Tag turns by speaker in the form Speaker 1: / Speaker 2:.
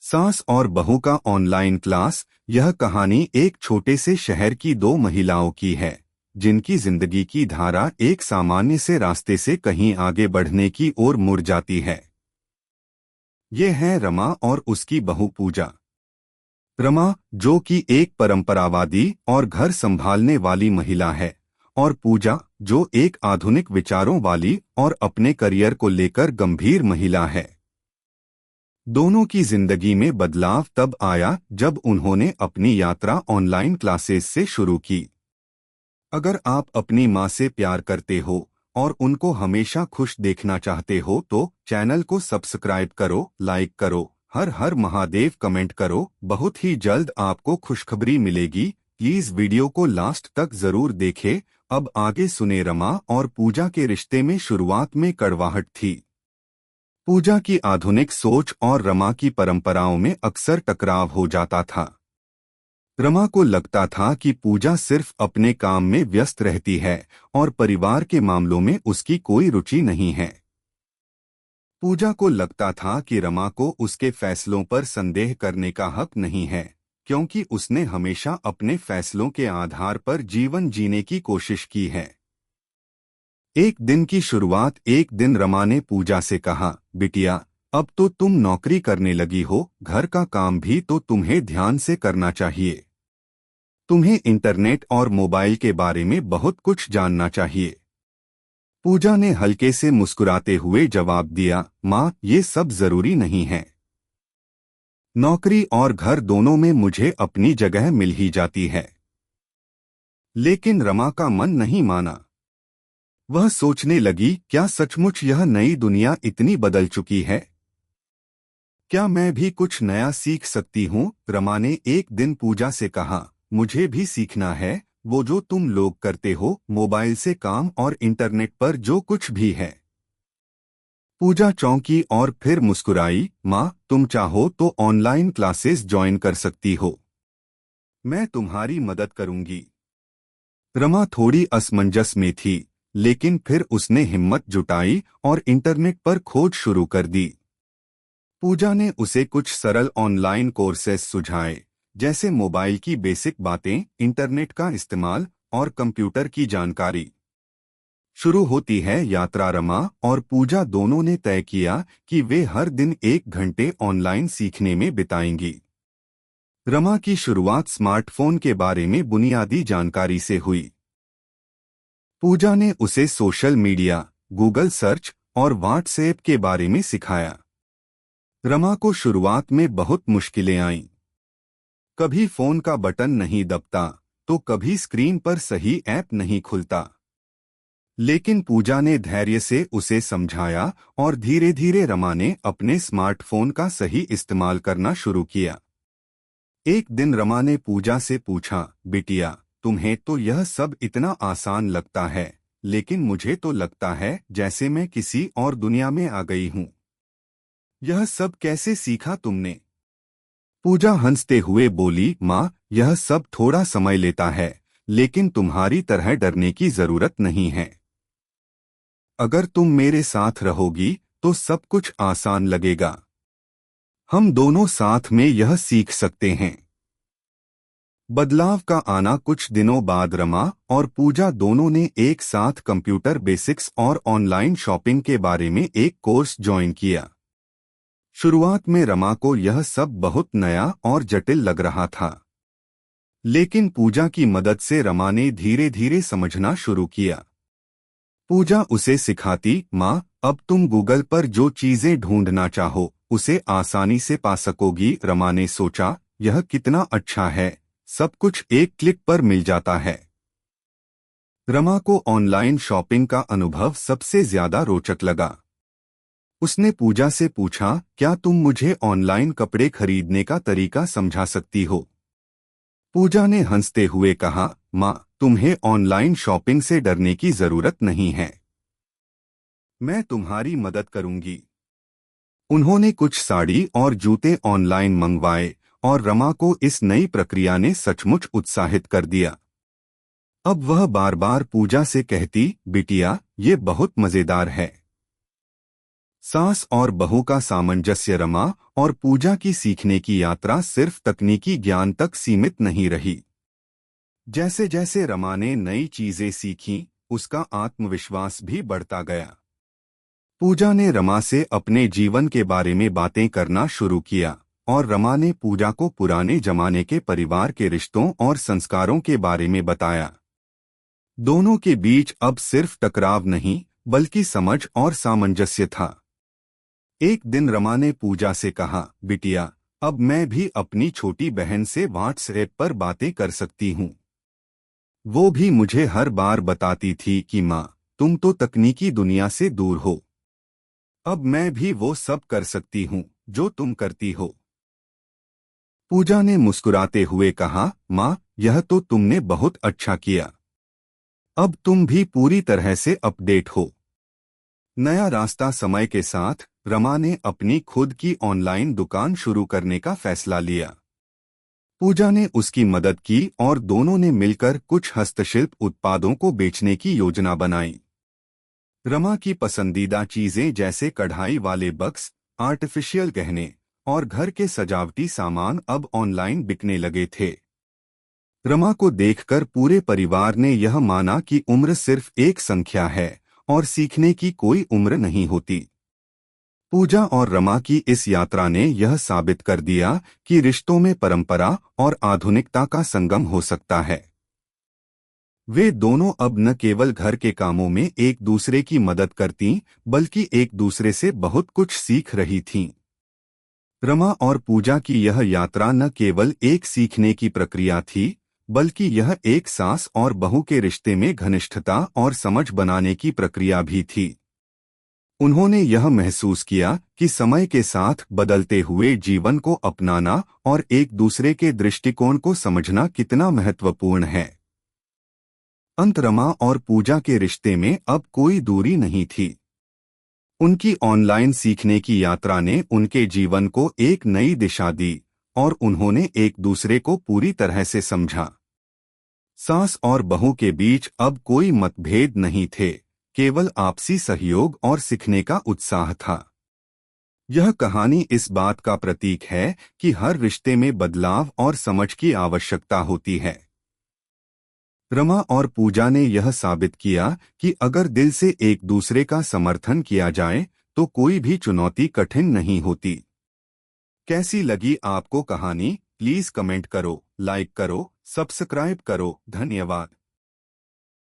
Speaker 1: सास और बहू का ऑनलाइन क्लास। यह कहानी एक छोटे से शहर की दो महिलाओं की है, जिनकी जिंदगी की धारा एक सामान्य से रास्ते से कहीं आगे बढ़ने की ओर मुड़ जाती है। ये है रमा और उसकी बहू पूजा। रमा, जो कि एक परंपरावादी और घर संभालने वाली महिला है, और पूजा, जो एक आधुनिक विचारों वाली और अपने करियर को लेकर गंभीर महिला है। दोनों की जिंदगी में बदलाव तब आया जब उन्होंने अपनी यात्रा ऑनलाइन क्लासेस से शुरू की। अगर आप अपनी माँ से प्यार करते हो और उनको हमेशा खुश देखना चाहते हो तो चैनल को सब्सक्राइब करो, लाइक करो, हर हर महादेव कमेंट करो। बहुत ही जल्द आपको खुशखबरी मिलेगी। प्लीज वीडियो को लास्ट तक जरूर देखें। अब आगे सुने। रमा और पूजा के रिश्ते में शुरुआत में कड़वाहट थी। पूजा की आधुनिक सोच और रमा की परंपराओं में अक्सर टकराव हो जाता था। रमा को लगता था कि पूजा सिर्फ अपने काम में व्यस्त रहती है और परिवार के मामलों में उसकी कोई रुचि नहीं है। पूजा को लगता था कि रमा को उसके फैसलों पर संदेह करने का हक नहीं है, क्योंकि उसने हमेशा अपने फैसलों के आधार पर जीवन जीने की कोशिश की है। एक दिन की शुरुआत। एक दिन रमा ने पूजा से कहा, बिटिया, अब तो तुम नौकरी करने लगी हो, घर का काम भी तो तुम्हें ध्यान से करना चाहिए। तुम्हें इंटरनेट और मोबाइल के बारे में बहुत कुछ जानना चाहिए। पूजा ने हल्के से मुस्कुराते हुए जवाब दिया, माँ, ये सब जरूरी नहीं है। नौकरी और घर दोनों में मुझे अपनी जगह मिल ही जाती है। लेकिन रमा का मन नहीं माना। वह सोचने लगी, क्या सचमुच यह नई दुनिया इतनी बदल चुकी है? क्या मैं भी कुछ नया सीख सकती हूँ? रमा ने एक दिन पूजा से कहा, मुझे भी सीखना है, वो जो तुम लोग करते हो, मोबाइल से काम और इंटरनेट पर जो कुछ भी है। पूजा चौंकी और फिर मुस्कुराई, माँ, तुम चाहो तो ऑनलाइन क्लासेस ज्वाइन कर सकती हो। मैं तुम्हारी मदद करूंगी। रमा थोड़ी असमंजस में थी, लेकिन फिर उसने हिम्मत जुटाई और इंटरनेट पर खोज शुरू कर दी। पूजा ने उसे कुछ सरल ऑनलाइन कोर्सेस सुझाए, जैसे मोबाइल की बेसिक बातें, इंटरनेट का इस्तेमाल और कंप्यूटर की जानकारी। शुरू होती है यात्रा। रमा और पूजा दोनों ने तय किया कि वे हर दिन 1 घंटे ऑनलाइन सीखने में बिताएंगी। रमा की शुरुआत स्मार्टफोन के बारे में बुनियादी जानकारी से हुई। पूजा ने उसे सोशल मीडिया, गूगल सर्च और व्हाट्सएप के बारे में सिखाया। रमा को शुरुआत में बहुत मुश्किलें आईं। कभी फोन का बटन नहीं दबता, तो कभी स्क्रीन पर सही ऐप नहीं खुलता। लेकिन पूजा ने धैर्य से उसे समझाया और धीरे धीरे रमा ने अपने स्मार्टफोन का सही इस्तेमाल करना शुरू किया। एक दिन रमा ने पूजा से पूछा, बिटिया, तुम्हें तो यह सब इतना आसान लगता है, लेकिन मुझे तो लगता है जैसे मैं किसी और दुनिया में आ गई हूँ। यह सब कैसे सीखा तुमने? पूजा हंसते हुए बोली, माँ, यह सब थोड़ा समय लेता है, लेकिन तुम्हारी तरह डरने की जरूरत नहीं है। अगर तुम मेरे साथ रहोगी तो सब कुछ आसान लगेगा। हम दोनों साथ में यह सीख सकते हैं। बदलाव का आना। कुछ दिनों बाद रमा और पूजा दोनों ने एक साथ कंप्यूटर बेसिक्स और ऑनलाइन शॉपिंग के बारे में एक कोर्स ज्वाइन किया। शुरुआत में रमा को यह सब बहुत नया और जटिल लग रहा था, लेकिन पूजा की मदद से रमा ने धीरे धीरे समझना शुरू किया। पूजा उसे सिखाती, माँ, अब तुम गूगल पर जो चीजें ढूंढना चाहो उसे आसानी से पा सकोगी। रमा ने सोचा, यह कितना अच्छा है, सब कुछ एक क्लिक पर मिल जाता है। रमा को ऑनलाइन शॉपिंग का अनुभव सबसे ज्यादा रोचक लगा। उसने पूजा से पूछा, क्या तुम मुझे ऑनलाइन कपड़े खरीदने का तरीका समझा सकती हो? पूजा ने हंसते हुए कहा, माँ, तुम्हें ऑनलाइन शॉपिंग से डरने की जरूरत नहीं है। मैं तुम्हारी मदद करूंगी। उन्होंने कुछ साड़ी और जूते ऑनलाइन मंगवाए और रमा को इस नई प्रक्रिया ने सचमुच उत्साहित कर दिया। अब वह बार बार पूजा से कहती, बिटिया, ये बहुत मजेदार है। सास और बहू का सामंजस्य। रमा और पूजा की सीखने की यात्रा सिर्फ तकनीकी ज्ञान तक सीमित नहीं रही। जैसे जैसे रमा ने नई चीजें सीखीं, उसका आत्मविश्वास भी बढ़ता गया। पूजा ने रमा से अपने जीवन के बारे में बातें करना शुरू किया और रमा ने पूजा को पुराने जमाने के परिवार के रिश्तों और संस्कारों के बारे में बताया। दोनों के बीच अब सिर्फ टकराव नहीं, बल्कि समझ और सामंजस्य था। एक दिन रमा ने पूजा से कहा, बिटिया, अब मैं भी अपनी छोटी बहन से व्हाट्सएप पर बातें कर सकती हूँ। वो भी मुझे हर बार बताती थी कि माँ, तुम तो तकनीकी दुनिया से दूर हो। अब मैं भी वो सब कर सकती हूँ जो तुम करती हो। पूजा ने मुस्कुराते हुए कहा, माँ, यह तो तुमने बहुत अच्छा किया। अब तुम भी पूरी तरह से अपडेट हो। नया रास्ता। समय के साथ रमा ने अपनी खुद की ऑनलाइन दुकान शुरू करने का फैसला लिया। पूजा ने उसकी मदद की और दोनों ने मिलकर कुछ हस्तशिल्प उत्पादों को बेचने की योजना बनाई। रमा की पसंदीदा चीजें जैसे कढ़ाई वाले बक्स, आर्टिफिशियल गहने और घर के सजावटी सामान अब ऑनलाइन बिकने लगे थे। रमा को देखकर पूरे परिवार ने यह माना कि उम्र सिर्फ एक संख्या है और सीखने की कोई उम्र नहीं होती। पूजा और रमा की इस यात्रा ने यह साबित कर दिया कि रिश्तों में परंपरा और आधुनिकता का संगम हो सकता है। वे दोनों अब न केवल घर के कामों में एक दूसरे की मदद करतीं, बल्कि एक दूसरे से बहुत कुछ सीख रही थीं। रमा और पूजा की यह यात्रा न केवल एक सीखने की प्रक्रिया थी, बल्कि यह एक सास और बहू के रिश्ते में घनिष्ठता और समझ बनाने की प्रक्रिया भी थी। उन्होंने यह महसूस किया कि समय के साथ बदलते हुए जीवन को अपनाना और एक दूसरे के दृष्टिकोण को समझना कितना महत्वपूर्ण है। अंत रमा और पूजा के रिश्ते में अब कोई दूरी नहीं थी। उनकी ऑनलाइन सीखने की यात्रा ने उनके जीवन को एक नई दिशा दी और उन्होंने एक दूसरे को पूरी तरह से समझा। सास और बहू के बीच अब कोई मतभेद नहीं थे, केवल आपसी सहयोग और सीखने का उत्साह था। यह कहानी इस बात का प्रतीक है कि हर रिश्ते में बदलाव और समझ की आवश्यकता होती है। रमा और पूजा ने यह साबित किया कि अगर दिल से एक दूसरे का समर्थन किया जाए तो कोई भी चुनौती कठिन नहीं होती। कैसी लगी आपको कहानी? प्लीज कमेंट करो, लाइक करो, सब्सक्राइब करो। धन्यवाद।